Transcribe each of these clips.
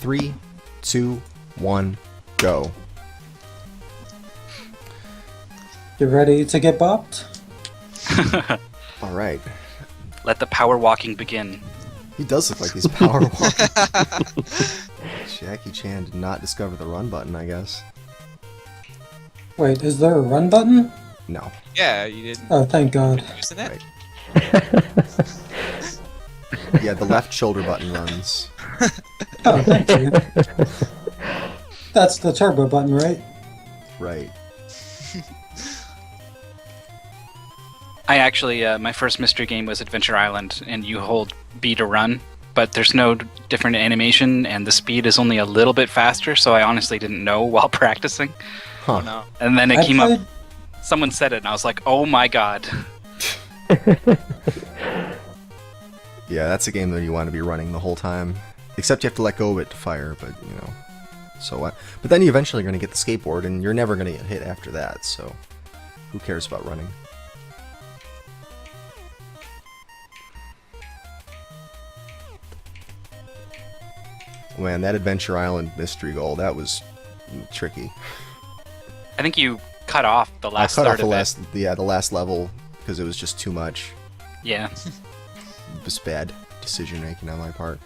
3, 2, 1, go. You ready to get bopped? All right. Let the power walking begin. He does look like he's power walking. Jackie Chan did not discover the run button, I guess. Wait, is there a run button? No. Yeah, you didn't. Oh, thank God. Using it? Right. Yeah, the left shoulder button runs. Oh, thank you. That's the turbo button, right? Right. I actually, my first mystery game was Adventure Island, and you hold B to run, but there's no different animation, and the speed is only a little bit faster, so I honestly didn't know while practicing. Huh. Oh no. And then it I came up, played- someone said it, and I was like, oh my god. Yeah, that's a game that you want to be running the whole time. Except you have to let go of it to fire, but, you know. So what? But then you eventually are going to get the skateboard, and you're never going to get hit after that, so who cares about running? Man, that Adventure Island mystery goal, that was tricky. I think you cut off the last I cut third off the of last, the last level because it was just too much. it. Yeah. It was bad decision making on my part.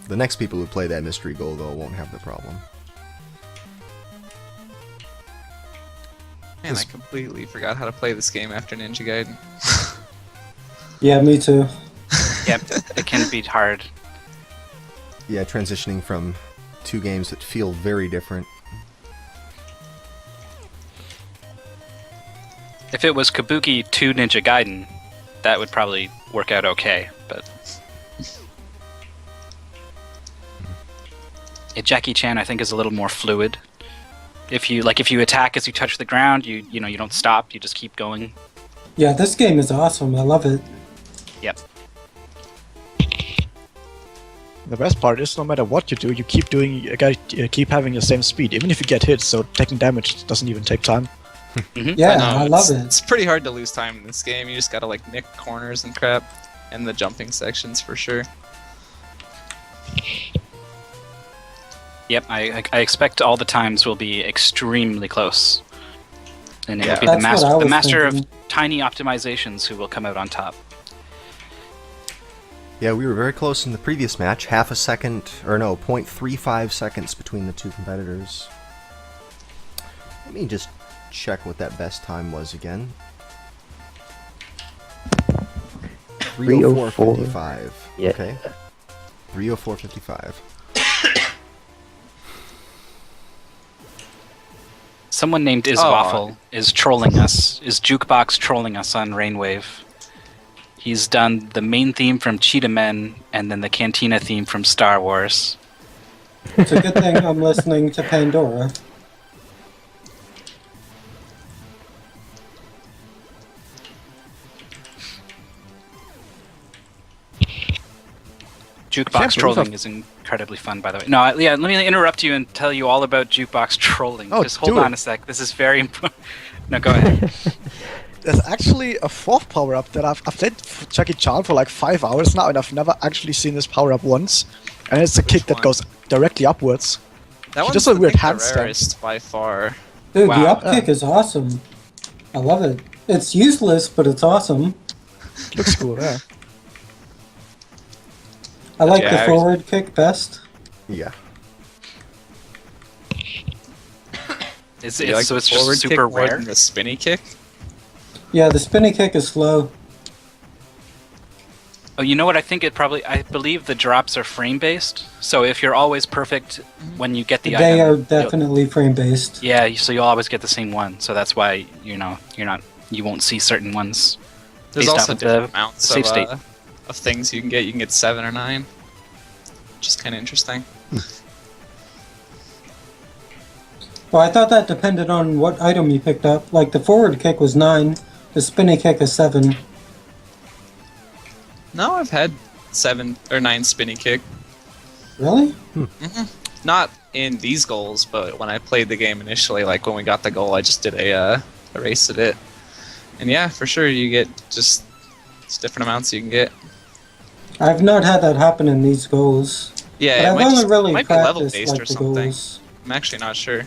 The next people who play that mystery goal, though, won't have the problem. Man, I completely forgot how to play this game after Ninja Gaiden. Yeah, me too. Yep, it can be hard. Yeah, transitioning from two games that feel very different. If it was Kabuki 2 Ninja Gaiden, that would probably work out okay, but... Jackie Chan, I think, is a little more fluid. If you attack as you touch the ground, you don't stop, you just keep going. Yeah, this game is awesome. I love it. Yep. The best part is, no matter what you do, you keep doing, you gotta keep having the same speed, even if you get hit. So taking damage doesn't even take time. Mm-hmm. Yeah, No, I love it. It's pretty hard to lose time in this game. You just gotta like nick corners and crap, and the jumping sections for sure. Yep, I expect all the times will be extremely close. And it Yeah. will be That's what I the was master of thinking. tiny optimizations who will come out on top. Yeah, we were very close in the previous match. Half a second, or no, 0.35 seconds between the two competitors. Let me just check what that best time was again. 3:04:55. Yeah. Okay. 3:04:55. Someone named Iswaffle is trolling us, is Jukebox trolling us on Rainwave. He's done the main theme from Cheetah Men, and then the Cantina theme from Star Wars. It's a good thing I'm listening to Pandora. Jukebox trolling is incredibly fun, by the way. No, yeah, let me interrupt you and tell you all about Jukebox trolling. Oh, Just hold do on it. a sec. This is very important. No, go ahead. There's actually a fourth power-up that I've played Jackie Chan for like 5 hours now, and I've never actually seen this power-up once. And it's a kick that one? goes directly upwards. That She one's does a I weird think, the handstand. rarest by far. Dude, Wow. the upkick is awesome. I love it. It's useless, but it's awesome. Looks cool, yeah. I like Yeah, the I- forward kick best. Yeah. It's, Do you like so the it's just forward super kick more rare. than the spinny kick. Yeah, the spinny kick is slow. Oh, you know what? I believe the drops are frame based. So if you're always perfect when you get the They are item, definitely frame based. yeah, so you'll always get the same one. So that's why you won't see certain ones. There's Based also off of different the amounts safe state. of things you can get. You can get 7 or 9, which is kind of interesting. Well, I thought that depended on what item you picked up. Like the forward kick was 9, the spinny kick is 7. No, I've had 7 or 9 spinny kick. Really? Not in these goals, but when I played the game initially, like when we got the goal, I just did a race of it. And yeah, for sure, you get just it's different amounts you can get. I've not had that happen in these goals. Yeah, But it I've might, only just, really might be level practiced based like or the something. goals. I'm actually not sure.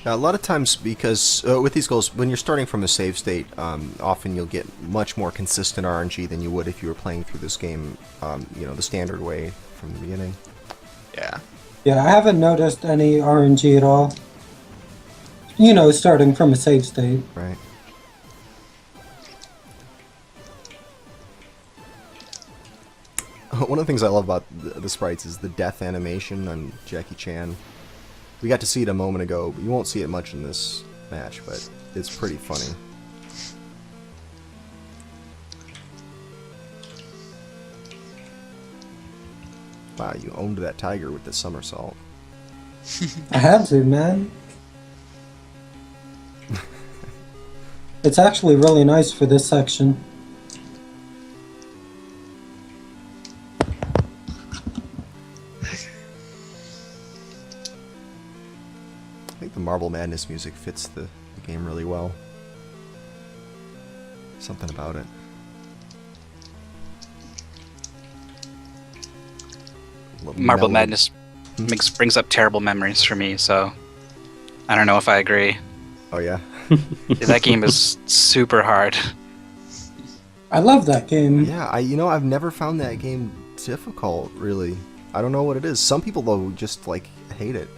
A lot of times, because with these goals, when you're starting from a save state, often you'll get much more consistent RNG than you would if you were playing through this game, the standard way from the beginning. Yeah. Yeah, I haven't noticed any RNG at all. You know, starting from a save state. Right. One of the things I love about the sprites is the death animation on Jackie Chan. We got to see it a moment ago, but you won't see it much in this match, but it's pretty funny. Wow, you owned that tiger with the somersault. I had to, man. It's actually really nice for this section. I think the Marble Madness music fits the game really well. Something about it. Marble Mellow. Madness brings up terrible memories for me, so I don't know if I agree. Oh yeah. That game is super hard. I love that game. Yeah, I've never found that game difficult, really. I don't know what it is. Some people though just like hate it.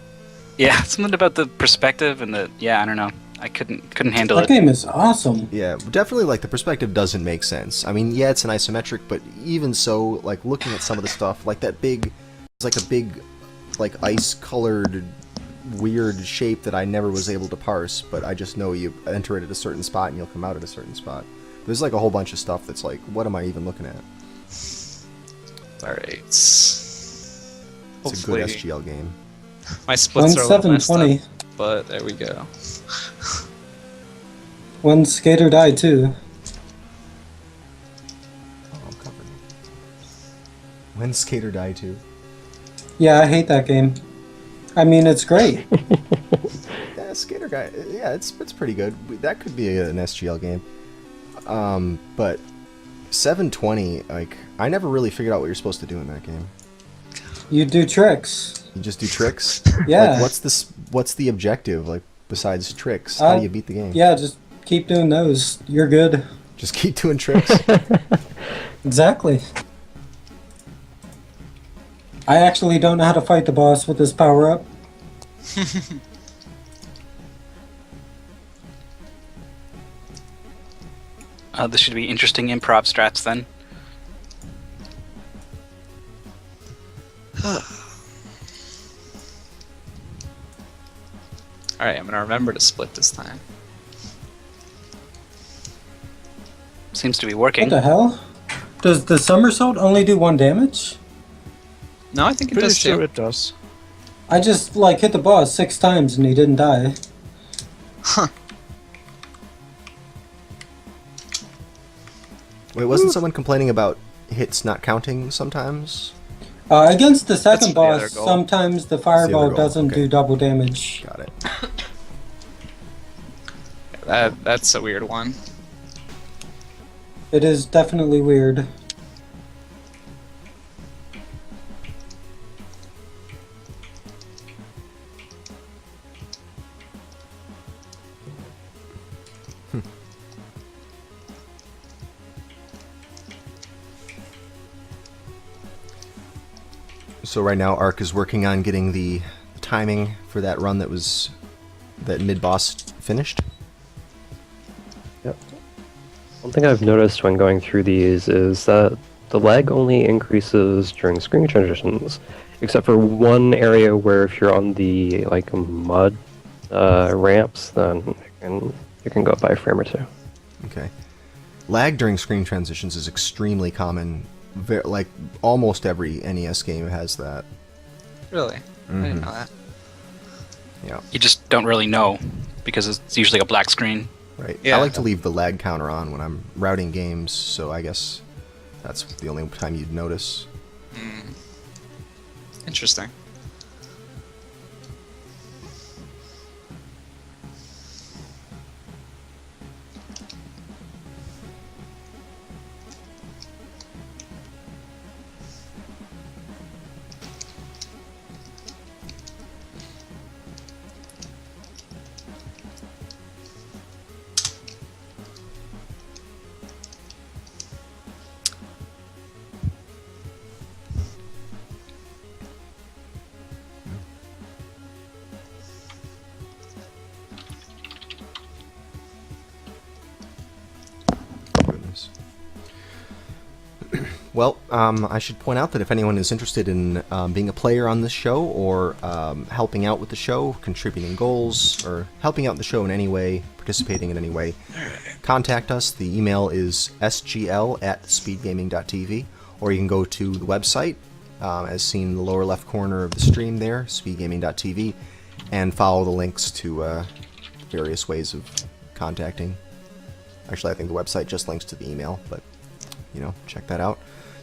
Yeah, something about the perspective and I don't know. I couldn't handle That it. game is awesome. Yeah, definitely like the perspective doesn't make sense. I mean, yeah, it's an isometric, but even so, like looking at some of the stuff, like that it's like a big, like ice-colored, weird shape that I never was able to parse, but I just know you enter it at a certain spot and you'll come out at a certain spot. There's like a whole bunch of stuff that's like, what am I even looking at? Alright. It's a good SGL game. My splits are a little messed 720. up, but there we go. One skater died too. Oh, I'm covered. When Skater Die too? Yeah, I hate that game. I mean, it's great. Yeah, Skater Guy. Yeah, it's pretty good. That could be an SGL game. But 720, like I never really figured out what you're supposed to do in that game. You do tricks. You just do tricks. Yeah. Like, what's the objective? Like besides tricks, how do you beat the game? Yeah, just keep doing those. You're good. Just keep doing tricks. Exactly. I actually don't know how to fight the boss with this power up. This should be interesting improv strats then. Alright, I'm gonna remember to split this time. Seems to be What working. the hell? Does the somersault only do 1 damage? No, I think it Pretty does sure too. it does. I just hit the boss 6 times and he didn't die. Huh. Wait, wasn't someone complaining about hits not counting sometimes? Against the second the other boss, goal. sometimes the other fireball goal, doesn't okay. do double damage. Got it. That's a weird one. It is definitely weird. So right now, Ark is working on getting the timing for that run that mid-boss finished. Yep. One thing I've noticed when going through these is that the lag only increases during screen transitions, except for one area where if you're on the mud ramps, then it can go up by a frame or two. Okay. Lag during screen transitions is extremely common. Like almost every NES game has that. Really? I didn't know that. Yeah. You just don't really know because it's usually a black screen. Right. Yeah. I like to leave the lag counter on when I'm routing games, so I guess that's the only time you'd notice. Interesting. I should point out that if anyone is interested in being a player on this show, or helping out with the show, contributing goals, or helping out the show in any way, participating in any way, contact us. The email is sgl@speedgaming.tv, or you can go to the website, as seen in the lower left corner of the stream there, speedgaming.tv, and follow the links to various ways of contacting. Actually, I think the website just links to the email, but, you know, check that out.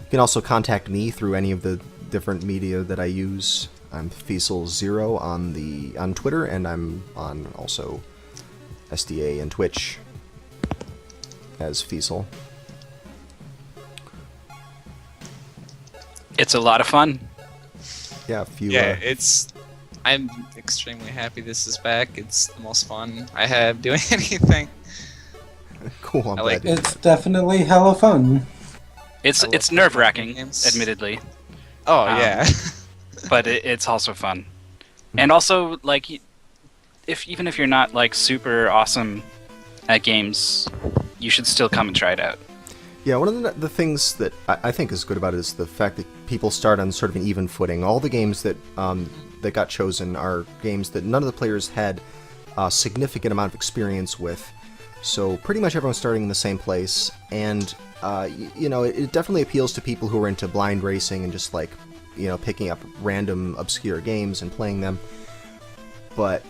You can also contact me through any of the different media that I use. I'm feasel0 on Twitter, and I'm on also SDA and Twitch as feasel. It's a lot of fun. Yeah, if you, Yeah, I'm extremely happy this is back. It's the most fun I have doing anything. cool. I'm I glad like you- It's definitely hella fun. It's I love nerve-wracking, games. admittedly, Oh yeah. but it's also fun. And also, like, even if you're not like super awesome at games, you should still come and try it out. Yeah, one of the things that I think is good about it is the fact that people start on sort of an even footing. All the games that that got chosen are games that none of the players had a significant amount of experience with. So pretty much everyone's starting in the same place, and you know, it definitely appeals to people who are into blind racing and just like, you know, picking up random obscure games and playing them. But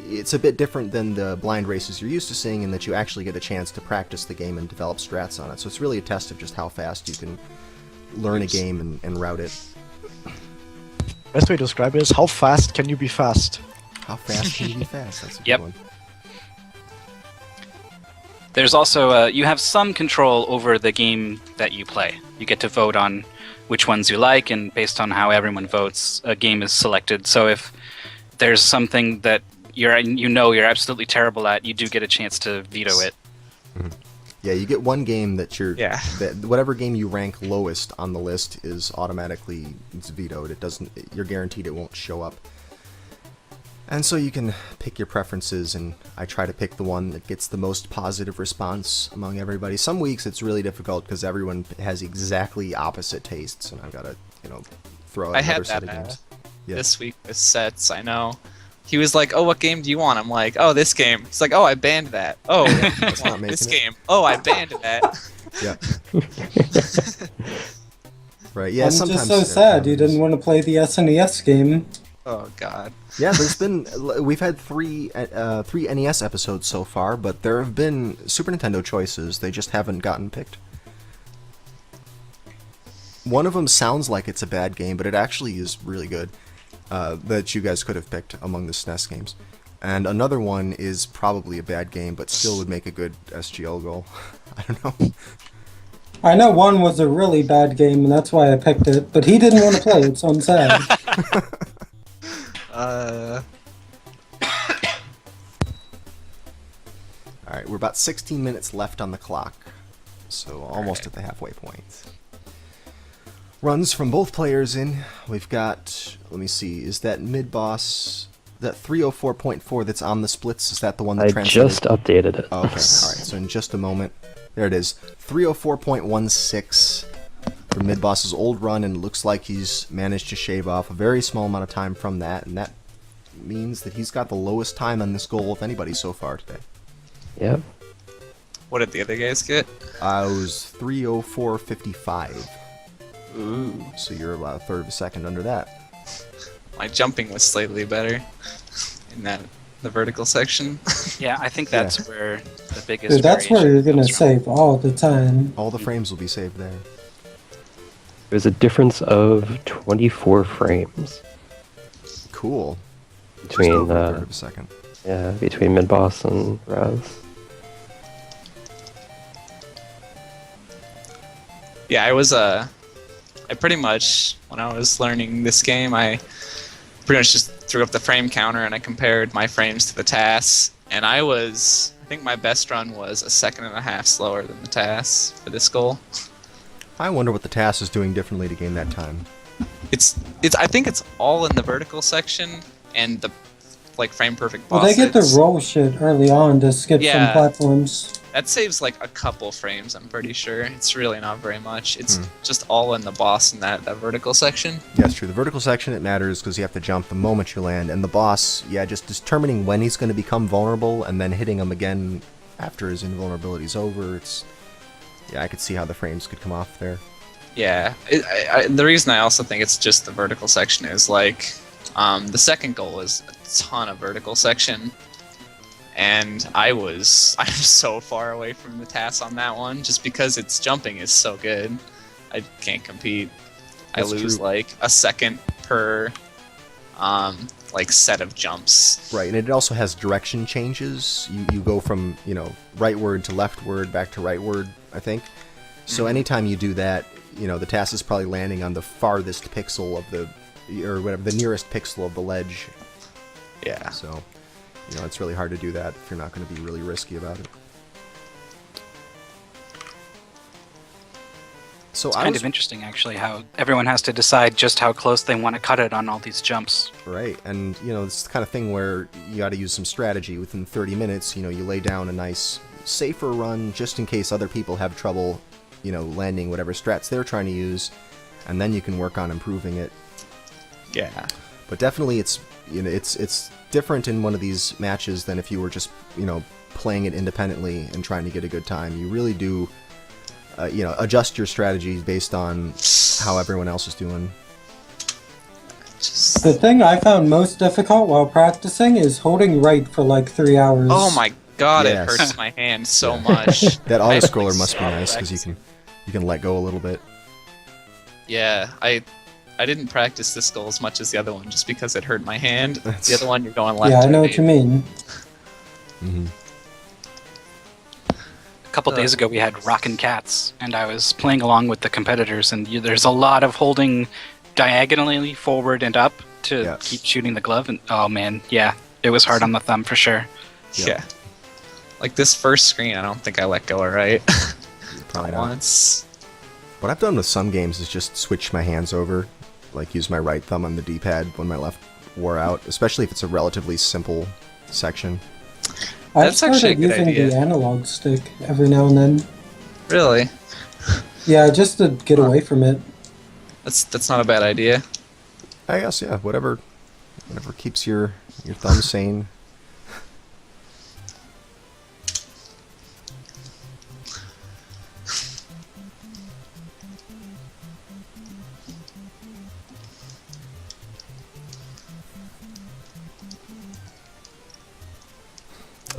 it's a bit different than the blind races you're used to seeing, in that you actually get a chance to practice the game and develop strats on it. So it's really a test of just how fast you can learn a game and route it. Best way to describe it is how fast can you be fast? How fast can you be fast? That's a good Yep. one. There's also you have some control over the game that you play. You get to vote on which ones you like, and based on how everyone votes, a game is selected. So if there's something that you're absolutely terrible at, you do get a chance to veto it. Yeah, you get one game that Yeah. that whatever game you rank lowest on the list is automatically vetoed. It doesn't. You're guaranteed it won't show up. And so you can pick your preferences, and I try to pick the one that gets the most positive response among everybody. Some weeks it's really difficult because everyone has exactly opposite tastes, and I've got to, you know, throw out I another had set that of games. Yeah. this week with Setz, I know. He was like, "Oh, what game do you want?" I'm like, "Oh, this game." He's like, "Oh, I banned that." "Oh, That's not this making it. game." "Oh, I banned that." Yeah. Right. Yeah. I'm sometimes just so sad you didn't want to play the SNES game. Oh God. Yeah, we've had three NES episodes so far, but there have been Super Nintendo choices. They just haven't gotten picked. One of them sounds like it's a bad game, but it actually is really good. That you guys could have picked among the SNES games. And another one is probably a bad game, but still would make a good SGL goal. I don't know. I know one was a really bad game, and that's why I picked it, but he didn't want to play it, so I'm sad. Alright, we're about 16 minutes left on the clock, so almost Alright. at the halfway point. Runs from both players in. We've got, let me see, is that Midboss, that 304.4 that's on the splits, is that the one that I translated? just updated it. Oh, okay, alright, so in just a moment. There it is, 304.16 for Midboss's old run, and it looks like he's managed to shave off a very small amount of time from that, and that means that he's got the lowest time on this goal of anybody so far today. Yep. What did the other guys get? It was 304.55. Ooh. So you're about a third of a second under that. My jumping was slightly better in the vertical section. Yeah, I think that's where the biggest. Dude, that's where variation you're gonna comes from. save all the time. All the frames will be saved there. There's a difference of 24 frames Cool. Just between over a third of a second. between Midboss and Raz. Yeah, I pretty much, when I was learning this game, I pretty much just threw up the frame counter and I compared my frames to the tasks, and I think my best run was a second and a half slower than the tasks for this goal. I wonder what the task is doing differently to gain that time. I think it's all in the vertical section and the like frame perfect Well, they get to bosses. roll shit early on to skip Yeah. some platforms. That saves like a couple frames, I'm pretty sure. It's really not very much. It's just all in the boss in that vertical section. Yeah, it's true. The vertical section, it matters because you have to jump the moment you land. And the boss, yeah, just determining when he's going to become vulnerable and then hitting him again after his invulnerability's over. It's... Yeah, I could see how the frames could come off there. Yeah. The reason I also think it's just the vertical section is like... the second goal is a ton of vertical section. And I'm so far away from the task on that one, just because its jumping is so good. I can't compete. That's I lose true. like a second per like set of jumps. Right, and it also has direction changes. You go from, you know, rightward to leftward, back to rightward, I think. So anytime you do that, you know, the task is probably landing on the farthest pixel of the, or whatever, the nearest pixel of the ledge. Yeah. So, you know, it's really hard to do that if you're not going to be really risky about it. So It's I kind was of interesting, actually, how everyone has to decide just how close they want to cut it on all these jumps. right, and you know, it's the kind of thing where you got to use some strategy. Within 30 minutes, you know, you lay down a nice, safer run just in case other people have trouble, you know, landing whatever strats they're trying to use, and then you can work on improving it. Yeah. But definitely, it's, you know, it's different in one of these matches than if you were just, you know, playing it independently and trying to get a good time. You really do, you know, adjust your strategies based on how everyone else is doing. Just... The thing I found most difficult while practicing is holding right for like 3 hours. Oh my god, Yes. it hurts my hand so much. That I auto have, scroller like, must be stop nice because practicing. you can let go a little bit. Yeah, I didn't practice this goal as much as the other one just because it hurt my hand. That's- The other one, you're going left. Yeah, I to know right. what you mean. Hmm. A couple days ago, we had Rockin' Cats, and I was playing along with the competitors, and there's a lot of holding diagonally forward and up to Yeah. keep shooting the glove. And oh man, yeah, it was hard on the thumb for sure. Yeah. Like this first screen, I don't think I let go right. Probably Not not. once. What I've done with some games is just switch my hands over, like use my right thumb on the D-pad when my left wore out, especially if it's a relatively simple section. I've That's actually a started good using idea. the analog stick every now and then. Really? Yeah, just to get away from it. That's not a bad idea. I guess, yeah, whatever keeps your thumb sane.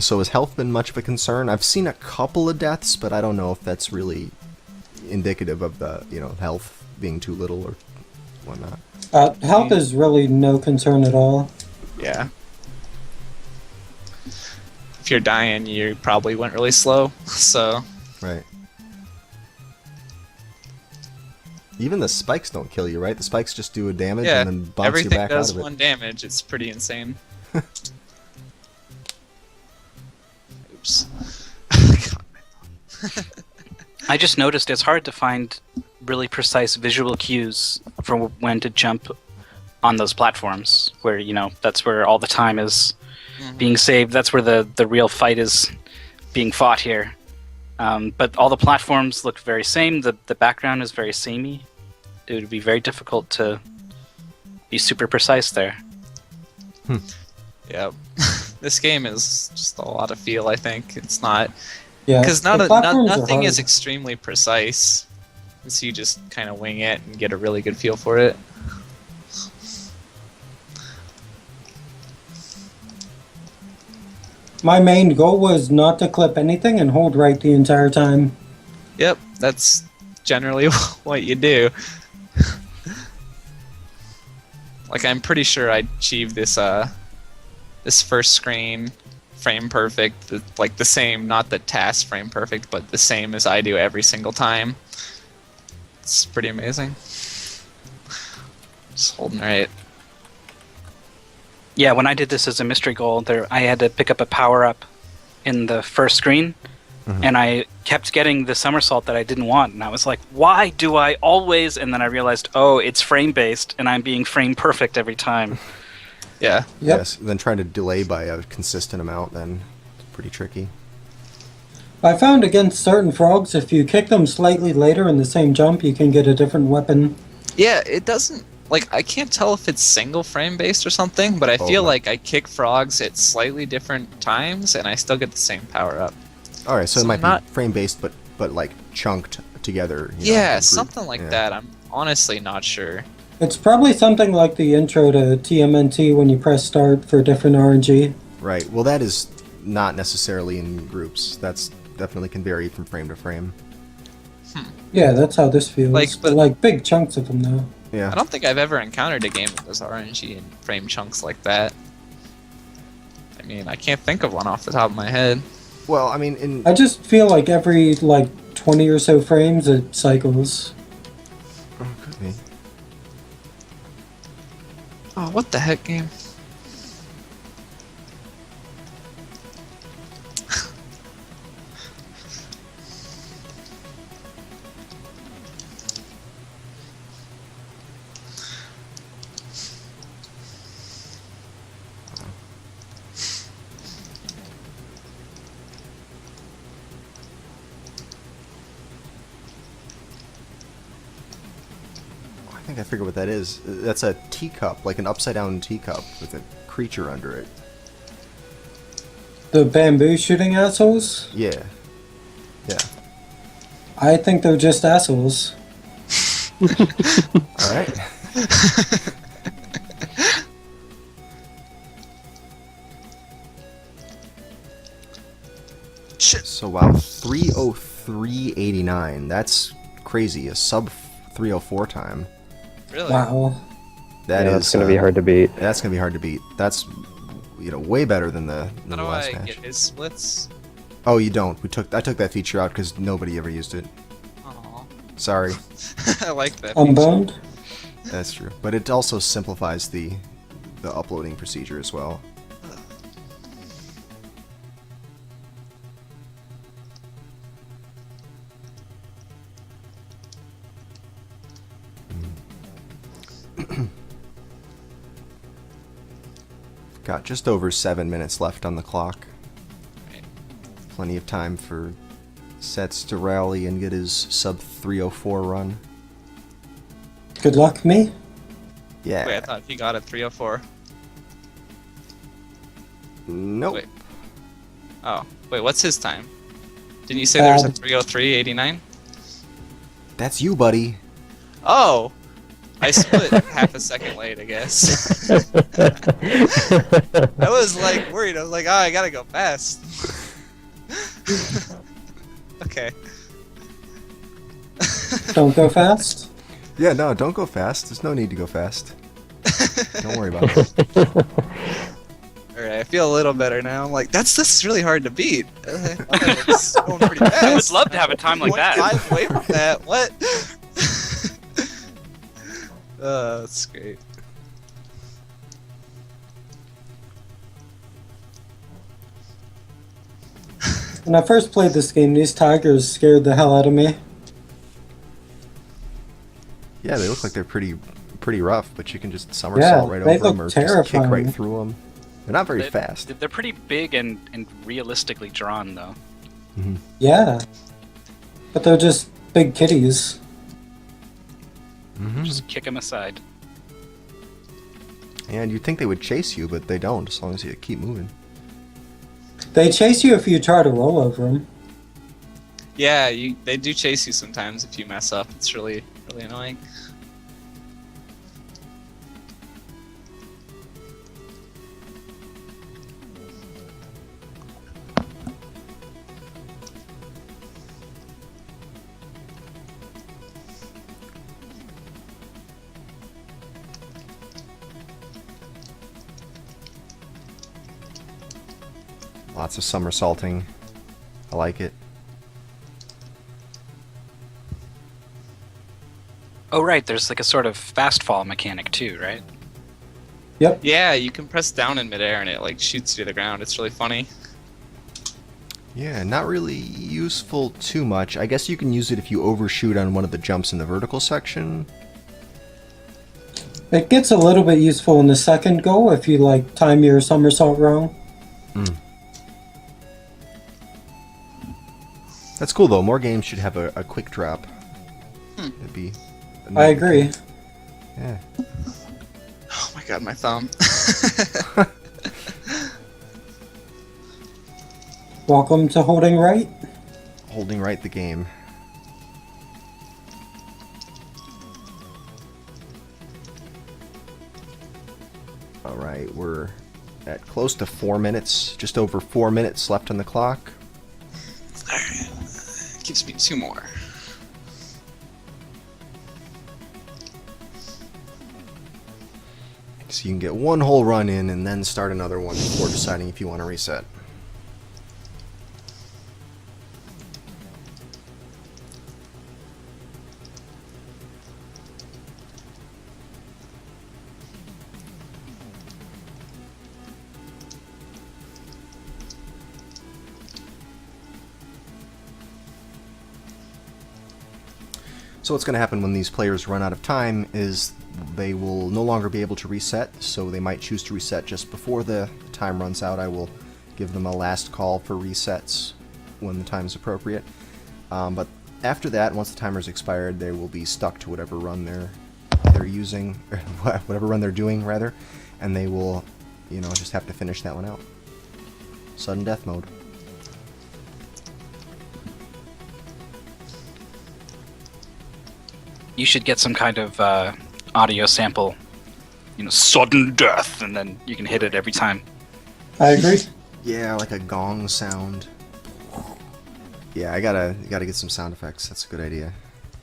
So has health been much of a concern? I've seen a couple of deaths, but I don't know if that's really indicative of the, you know, health being too little or whatnot. Health is really no concern at all. Yeah. If you're dying, you probably went really slow. So Right. Even the spikes don't kill you, right? The spikes just do a damage yeah, and then bounce you everything back out does of it. one damage. It's pretty insane. Oops. God. I just noticed it's hard to find really precise visual cues for when to jump on those platforms, where, you know, that's where all the time is being saved. That's where the real fight is being fought here. But all the platforms look very same. The background is very samey. It would be very difficult to be super precise there. Yep. This game is just a lot of feel, I think. It's not... Yeah, Because the platforms are nothing is hard. extremely precise. So you just kind of wing it and get a really good feel for it. My main goal was not to clip anything and hold right the entire time. Yep, that's generally what you do. Like, I'm pretty sure I achieved this this first screen frame perfect, like the same, not the task frame perfect, but the same as I do every single time. It's pretty amazing. Just holding right. Yeah, when I did this as a mystery goal, I had to pick up a power-up in the first screen, and I kept getting the somersault that I didn't want, and I was like, why do I always... And then I realized, oh, it's frame-based, and I'm being frame-perfect every time. Yeah. Yep. Yes, then trying to delay by a consistent amount, then it's pretty tricky. I found against certain frogs, if you kick them slightly later in the same jump, you can get a different weapon. Yeah, it doesn't like I can't tell if it's single frame based or something, but I feel no. like I kick frogs at slightly different times and I still get the same power up. Alright, so it So might not- be frame based, but like chunked together. You know, Yeah, in group. something like Yeah. that. I'm honestly not sure. It's probably something like the intro to TMNT when you press start for different RNG. Right. Well, that is not necessarily in groups. That's definitely can vary from frame to frame. Yeah, that's how this feels. Like, But but- like big chunks of them now. Yeah. I don't think I've ever encountered a game that does RNG in frame chunks like that. I mean, I can't think of one off the top of my head. Well, I mean, in I just feel like every 20 or so frames it cycles. could be. Oh, what the heck game? I think I figured what that is. That's a teacup, like an upside down teacup with a creature under it. The bamboo shooting assholes? Yeah. Yeah. I think they're just assholes. All right. Shit. So wow, 303.89. That's crazy. A sub 304 time. Really? Wow. That yeah, is it's going to be hard to beat. That's gonna be hard to beat. That's way better than the How do last I match. get his splits? Oh, you don't. I took that feature out because nobody ever used it. Aw. Sorry. I like that. Unboned? That's true. But it also simplifies the uploading procedure as well. Got just over 7 minutes left on the clock. Right. Plenty of time for Setz to rally and get his sub 304 run. Good luck, me? Yeah. Wait, I thought he got a 304. Nope. Wait. Oh, wait, what's his time? Didn't you say there was a Bad. 303.89? That's you, buddy. Oh! I split half a second late, I guess. I was like worried. I was like, oh, I gotta go fast. Okay. Don't go fast? Yeah, no, don't go fast. There's no need to go fast. Don't worry about it. Alright, I feel a little better now. I'm like, this is really hard to beat. It's going pretty fast. I would love to have a time like that. 0.5 away from that. What? That's great. When I first played this game, these tigers scared the hell out of me. Yeah, they look like they're pretty rough, but you can just somersault right they over them look or just kick terrifying. right through them. They're not very They- fast. They're pretty big and realistically drawn, though. Yeah. But they're just big kitties. Just kick them aside. And you'd think they would chase you, but they don't, as long as you keep moving. They chase you if you try to roll over them. Yeah, they do chase you sometimes if you mess up. It's really annoying. Lots of somersaulting. I like it. Oh, right. There's like a sort of fast fall mechanic too, right? Yep. Yeah, you can press down in midair and it like shoots you to the ground. It's really funny. Yeah, not really useful too much. I guess you can use it if you overshoot on one of the jumps in the vertical section. It gets a little bit useful in the second go if you like time your somersault wrong. That's cool though. More games should have a quick drop. It'd be. I agree. Yeah. Oh my god, my thumb. Welcome to Holding Right. Holding right the game. Alright, we're at close to 4 minutes, just over 4 minutes left on the clock. Alright. Gives me 2 more. So you can get one whole run in and then start another one before deciding if you want to reset. So what's going to happen when these players run out of time is they will no longer be able to reset, so they might choose to reset just before the time runs out. I will give them a last call for resets when the time is appropriate. But after that, once the timer's expired, they will be stuck to whatever run they're using, or whatever run they're doing, rather, and they will, you know, just have to finish that one out. Sudden death mode. You should get some kind of audio sample, you know, sudden death, and then you can hit it every time. I agree. Yeah, like a gong sound. Yeah, I gotta get some sound effects. That's a good idea.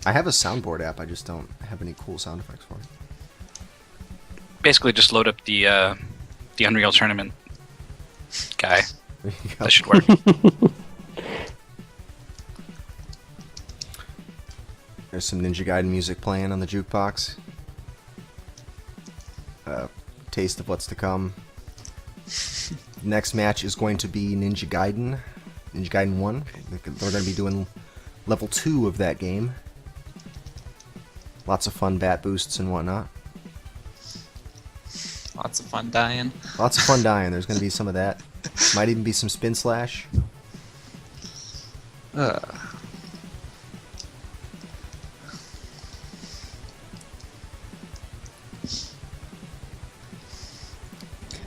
I have a soundboard app. I just don't have any cool sound effects for it. Basically, just load up the Unreal Tournament guy. There you go. That should work. There's some Ninja Gaiden music playing on the jukebox. Taste of what's to come. Next match is going to be Ninja Gaiden 1. We're going to be doing level 2 of that game. Lots of fun bat boosts and whatnot. Lots of fun dying. Lots of fun dying. There's going to be some of that. Might even be some spin slash.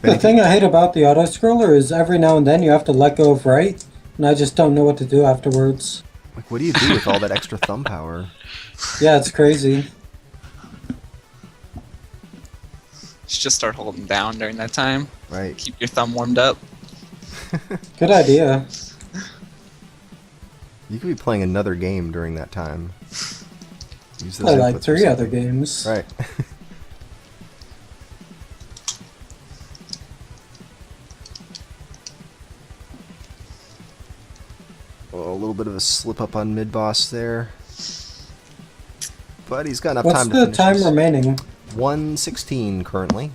The thing I hate about the auto-scroller is every now and then you have to let go of right, and I just don't know what to do afterwards. Like, what do you do with all that extra thumb power? Yeah, it's crazy. You should just start holding down during that time. Right. Keep your thumb warmed up. Good idea. You could be playing another game during that time. Use those Play inputs like or 3 other something. games. Right. Well, a little bit of a slip up on Midboss there. But he's got enough What's time to the finish time this. remaining? 1:16 currently.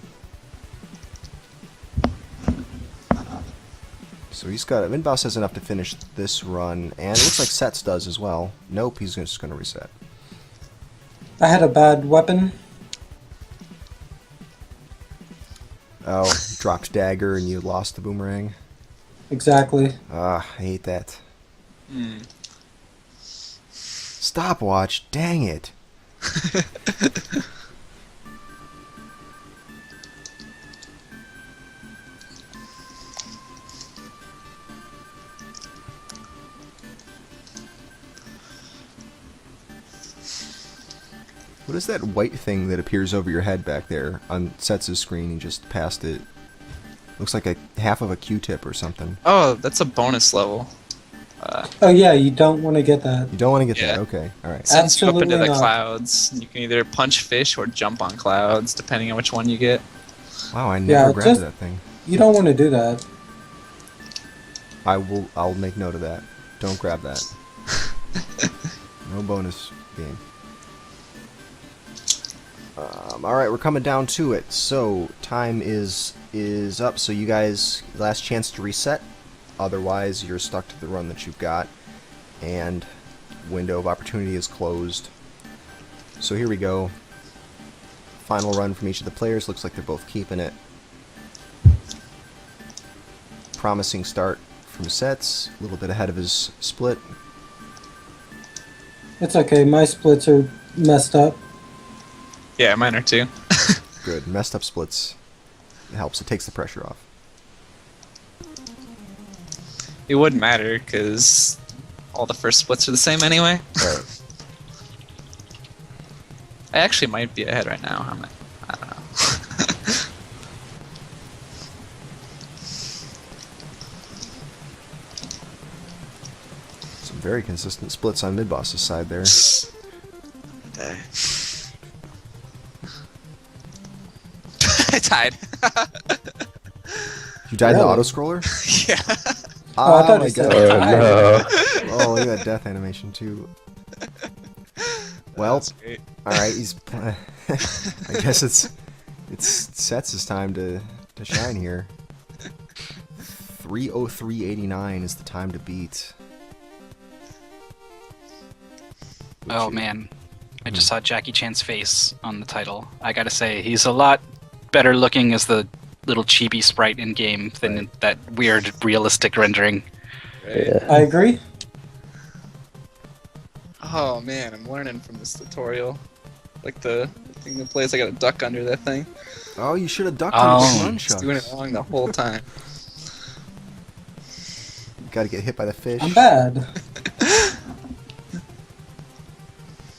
So he's got Midboss has enough to finish this run, and it looks like Setz does as well. Nope, he's just going to reset. I had a bad weapon. Oh, dropped dagger and you lost the boomerang. Exactly. Ah, I hate that. Stopwatch, dang it. What is that white thing that appears over your head back there on Setz's screen? He just passed it. Looks like a half of a Q-tip or something. Oh, that's a bonus level. Oh yeah, you don't want to get that. You don't want to get Yeah. that? Okay, alright. Sends you up into Absolutely the not. clouds. You can either punch fish or jump on clouds, depending on which one you get. Wow, I Yeah, never grabbed just- that thing. You don't want to do that. I'll make note of that. Don't grab that. No bonus game. Alright, we're coming down to it. So, time is up, so you guys, last chance to reset. Otherwise, you're stuck to the run that you've got, and window of opportunity is closed. So here we go. Final run from each of the players. Looks like they're both keeping it. Promising start from Setz, a little bit ahead of his split. It's okay, my splits are messed up. Yeah, mine are too. Good. Messed up splits. It helps. It takes the pressure off. It wouldn't matter because all the first splits are the same anyway. Right. I actually might be ahead right now. I don't know. Some very consistent splits on Midboss's side there. I died. You died in the Really? auto-scroller? Yeah. Oh, I thought my you said god. Oh no. Oh, look at that death animation too. Well, That's great. alright, he's... I guess it's Setz' time to shine here. 3:03.89 is the time to beat. Oh man, I just saw Jackie Chan's face on the title. I gotta say, he's a lot better looking as the little chibi sprite in game than in that weird realistic rendering. Yeah. I agree. Oh man, I'm learning from this tutorial. Like the thing that plays, I got a duck under that thing. Oh, you should have ducked Oh. him. Just doing it wrong the whole time. Gotta get hit by the fish. I'm bad.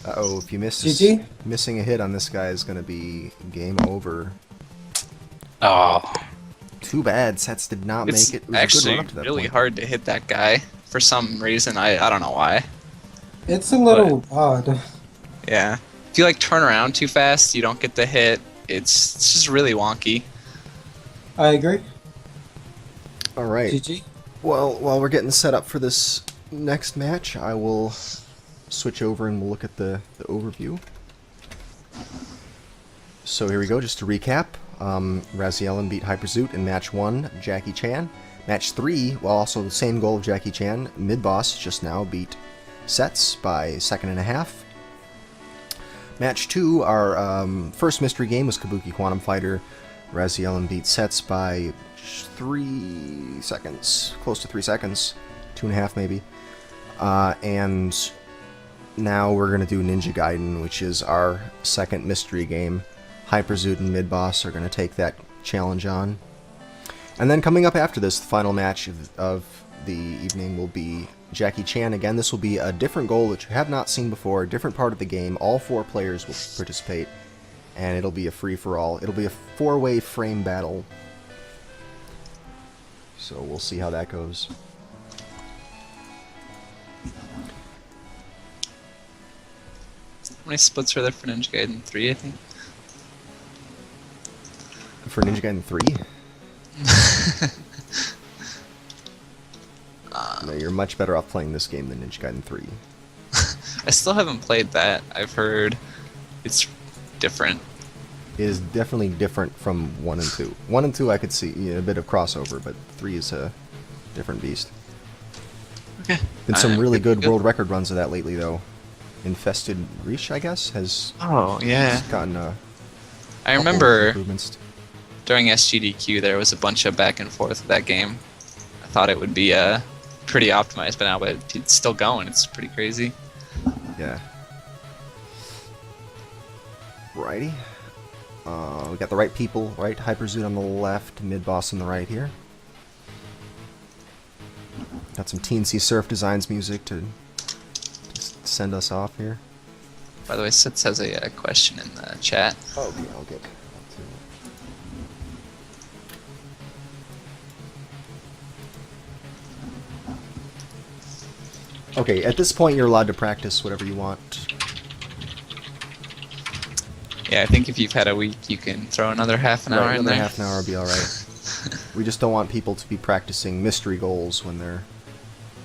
Uh-oh, if you miss this, GG? missing a hit on this guy is gonna be game over. Oh, Too bad, Setz did not It's make it. It was a good actually run up to that really point. hard to hit that guy for some reason. I don't know why. It's a little odd. Yeah. If you like turn around too fast, you don't get the hit. It's just really wonky. I agree. Alright, GG. well, while we're getting set up for this next match, I will switch over and we'll look at the overview. So here we go, just to recap. Razielim beat HyperZoot in match 1, Jackie Chan. Match 3, well, also the same goal of Jackie Chan, Midboss just now beat Setz by second and a half. Match 2, our first mystery game was Kabuki Quantum Fighter. Razielim beat Setz by 3 seconds, close to 3 seconds, 2.5 maybe. And now we're going to do Ninja Gaiden, which is our second mystery game. HyperZoot and Midboss are going to take that challenge on. And then coming up after this, the final match of the evening will be Jackie Chan. Again, this will be a different goal that you have not seen before, a different part of the game. All 4 players will participate, and it'll be a free-for-all. It'll be a 4-way frame battle. So we'll see how that goes. How many splits are there for Ninja Gaiden 3, I think? For Ninja Gaiden 3? No, you're much better off playing this game than Ninja Gaiden 3. I still haven't played that. I've heard it's different. It is definitely different from 1 and 2. 1 and 2 I could see a bit of crossover, but 3 is a different beast. Okay. Been some really good world record runs of that lately, though. Infested Reach, I guess, has Oh, yeah. gotten I remember improvements. during SGDQ there was a bunch of back and forth with that game. I thought it would be pretty optimized by now, but it's still going. It's pretty crazy. Yeah. Righty. We got the right people, right? HyperZoot on the left, Midboss on the right here. Got some Teensy Surf Designs music to send us off here. By the way, Setz has a question in the chat. Oh, okay, I'll get to Okay, at this point you're allowed to practice whatever you want. Yeah, I think if you've had a week, you can throw another half an hour in Another there. half an hour will be alright. We just don't want people to be practicing mystery goals when they're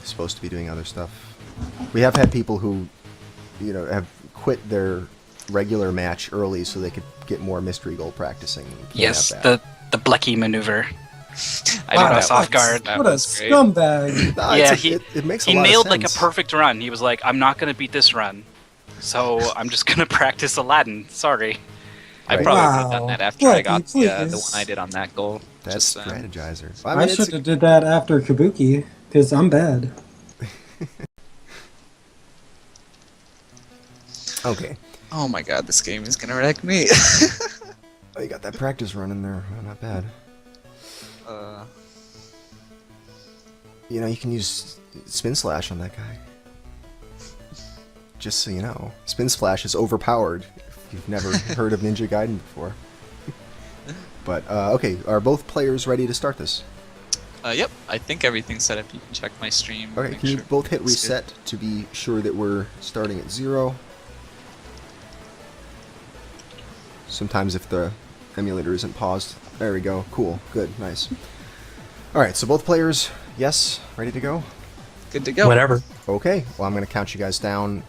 supposed to be doing other stuff. We have had people who, you know, have quit their regular match early so they could get more mystery goal practicing. We can't yes, have that. the Blecky maneuver. I Wow, did that's that off once. guard. That What a was great. scumbag. No, Yeah, it makes a He lot nailed of like a sense. perfect run. He was like, I'm not going to beat this run, so I'm just going to practice Aladdin. Sorry. I Right. probably would Wow. have done that after I got Blecky, the please. one I did on that goal. That's Just, strategizer. I it's- should have did that after Kabuki, because I'm bad. Okay. Oh my god, this game is gonna wreck me. Oh, you got that practice run in there. Oh, not bad. You know, you can use Spin Slash on that guy. Just so you know. Spin Slash is overpowered if you've never heard of Ninja Gaiden before. But, okay, are both players ready to start this? Yep, I think everything's set up. You can check my stream. Okay, make can you sure both hit it's reset to be sure that we're starting at 0? Sometimes if the emulator isn't paused. There we go. Cool. Good. Nice. Alright, so both players, yes, ready to go? Good to go. Whatever. Okay, well I'm going to count you guys down